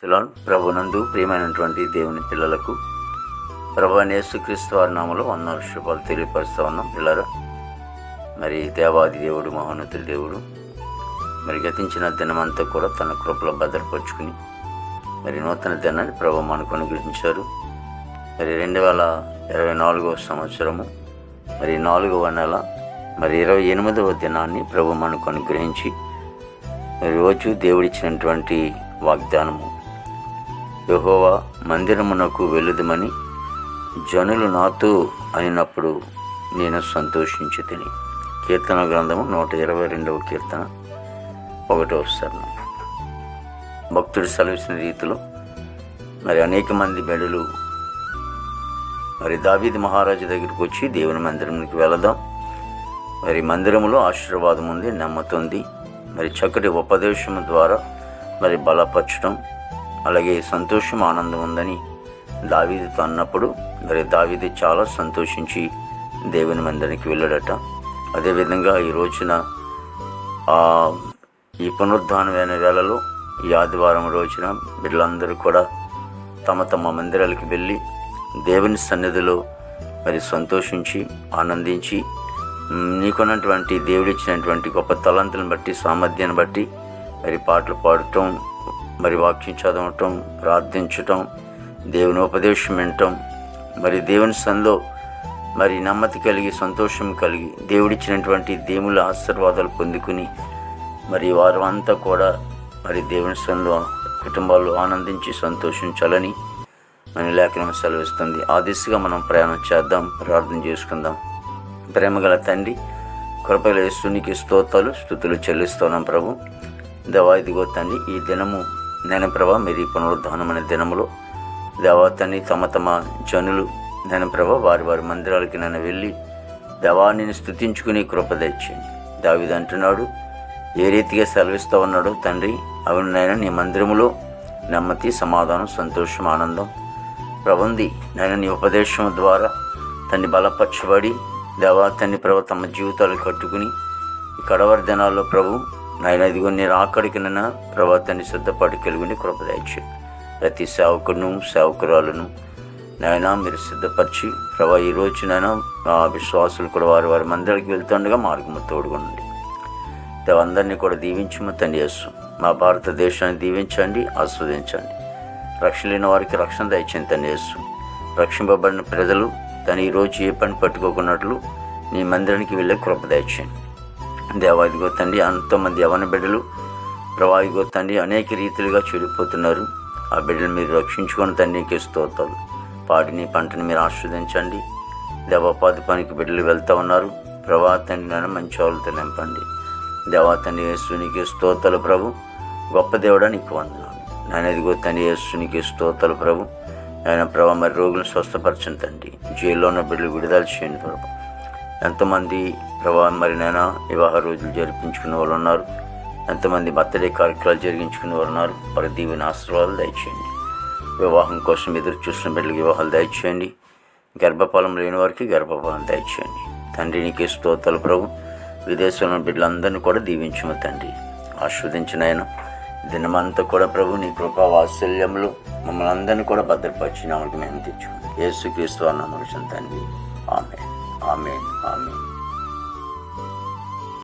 ప్రభునందు ప్రియమైనటువంటి దేవుని పిల్లలకు ప్రభువైన యేసుక్రీస్తు వారి నామములో వందనాలు శుభాలు తెలియపరుస్తూ ఉన్నాం. పిల్లరా, మరి దేవాది దేవుడు, మహోన్నతుడి దేవుడు మరి గతించిన దినమంతా కూడా తన కృపలో భద్రపరుచుకుని మరి నూతన దినాన్ని ప్రభు మనకు అనుగ్రహించారు. మరి 2024 సంవత్సరము మరి 4వ నెల మరి 28వ దినాన్ని ప్రభు మనకు అనుగ్రహించి రోజు దేవుడిచ్చినటువంటి వాగ్దానము, యెహోవా మందిరమునకు వెళ్ళుదమని జనులు నాతో అనినప్పుడు నేను సంతోషించుతిని. కీర్తన గ్రంథము 122వ కీర్తన 1వ చరణం. భక్తుడు సెలవిసిన రీతిలో మరి అనేక మంది బిడ్డలు మరి దావీదు మహారాజు దగ్గరికి వచ్చి దేవుని మందిరంకి వెళదాం, మరి మందిరములో ఆశీర్వాదం ఉంది, నెమ్మది ఉంది, మరి చక్కటి ఉపదేశం ద్వారా మరి బలపరచడం, అలాగే సంతోషం, ఆనందం ఉందని దావీదుతో అన్నప్పుడు మరి దావీదు చాలా సంతోషించి దేవుని మందిరానికి వెళ్ళాడట. అదేవిధంగా ఈ రోజున ఈ పునరుద్ధానమైన వేళలో ఈ ఆదివారం రోజున వీళ్ళందరూ కూడా తమ తమ మందిరాలకు వెళ్ళి దేవుని సన్నిధిలో మరి సంతోషించి ఆనందించి నీకున్నటువంటి దేవుడిచ్చినటువంటి గొప్ప తలంతులను బట్టి, సామర్థ్యాన్ని బట్టి మరి పాటలు పాడటం, మరి వాక్యం చదవటం, ప్రార్థించటం, దేవుని ఉపదేశం వినటం, మరి దేవుని సన్నిధిలో మరి నెమ్మది కలిగి సంతోషం కలిగి దేవుడిచ్చినటువంటి దేవుళ్ళ ఆశీర్వాదాలు పొందుకుని మరి వారు అంతా కూడా మరి దేవుని సన్నిధిలో కుటుంబాలు ఆనందించి సంతోషించాలని మన లేఖనం సెలవిస్తుంది. ఆ దిశగా మనం ప్రయాణం చేద్దాం, ప్రార్థన చేసుకుందాం. ప్రేమగల తండ్రి, కృపగల యేసునికి స్తోత్రాలు స్తుతులు చెల్లిస్తున్నాం ప్రభు. దేవా, ఇదిగో తండ్రి, ఈ దినము నేను ప్రభా మీరు పునరుద్ధానమైన దినములో దేవా తండ్రి తమ తమ జనులు నేను ప్రభా వారి వారి మందిరాలకి నన్ను వెళ్ళి దేవా నేను స్తుతించుకుని కృప తెచ్చింది. దావీదు అంటున్నాడు, ఏ రీతిగా సెలవిస్తూ ఉన్నాడు తండ్రి, అవును నాయన నీ మందిరములో నెమ్మది, సమాధానం, సంతోషం, ఆనందం ప్రభుంది. నేను నీ ఉపదేశం ద్వారా తన్ని బలపరచబడి దేవా తండ్రి ప్రభు తమ జీవితాలు కట్టుకుని ఈ కడవరి దినాల్లో ప్రభు నాయన ఇదిగో నేను ఆఖడికి నైనా ప్రభా తండ్రి సిద్ధపాటు కలిగి కృప దయచు. ప్రతి సేవకును సేవకురాలను నాయన మీరు సిద్ధపరిచి ప్రభా ఈ రోజునైనా మా విశ్వాసులు కూడా వారి వారి మందిరానికి వెళ్తుండగా మార్గము తోడుగుండండి. దేవందరినీ కూడా దీవించము తండ్రి యేసు. మా భారతదేశాన్ని దీవించండి, ఆస్వాదించండి. రక్షణ లేని వారికి రక్షణ దయచేయండి తండ్రి యేసు. రక్షింపబడిన ప్రజలు తను ఈరోజు ఏ పని పట్టుకోకున్నట్లు నీ మందిరానికి వెళ్ళే కృప దయచేయండి. దేవా ఇదిగో తండ్రి ఎంతోమంది యవన బిడ్డలు ప్రభా ఇదిగో తండ్రి అనేక రీతిలుగా చెడిపోతున్నారు. ఆ బిడ్డలు మీరు రక్షించుకొని తండ్రికి స్తోత్రాలు. పాడిని పంటని మీరు ఆస్వాదించండి. దేవోపాధి పనికి బిడ్డలు వెళ్తూ ఉన్నారు ప్రభా తండ్రి నన్ను మంచి వాళ్ళతో నింపండి. దేవా తండ్రి యేసునికి స్తోత్రాలు ప్రభు. గొప్ప దేవుడా నీకు వందనాలు నాయన. ఇదిగో తండ్రి యేసునికి స్తోత్రాలు ప్రభు. ఆయన ప్రభా మరి రోగులను స్వస్థపరచండి తండ్రి. జైల్లో ఉన్న బిడ్డలు విడుదల చేయండి ప్రభు. ఎంతమంది ప్రభా మరి నాయన వివాహ రోజులు జరిపించుకునే వాళ్ళు ఉన్నారు, ఎంతమంది బర్త్డే కార్యక్రమాలు జరిగించుకునే వాళ్ళు ఉన్నారు. వారి దీవెన ఆశీర్వాదాలు దయచేయండి. వివాహం కోసం ఎదురు చూసిన బిడ్డలకు వివాహాలు దయచేయండి. గర్భఫలం లేని వారికి గర్భఫలం దయచేయండి తండ్రి. నీకే స్తోత్రాలు ప్రభు. విదేశంలో బిడ్డలందరినీ కూడా దీవించము తండ్రి. ఆస్వాదించిన ఆయన దినమంతా కూడా ప్రభు నీ కృపా వాత్సల్యంలో మమ్మల్ని అందరినీ కూడా భద్రపరిచి నామకి మేము తెచ్చుకోండి. యేసుక్రీస్తు నామములో తండ్రి. ఆమేన్, ఆమేన్, ఆమేన్.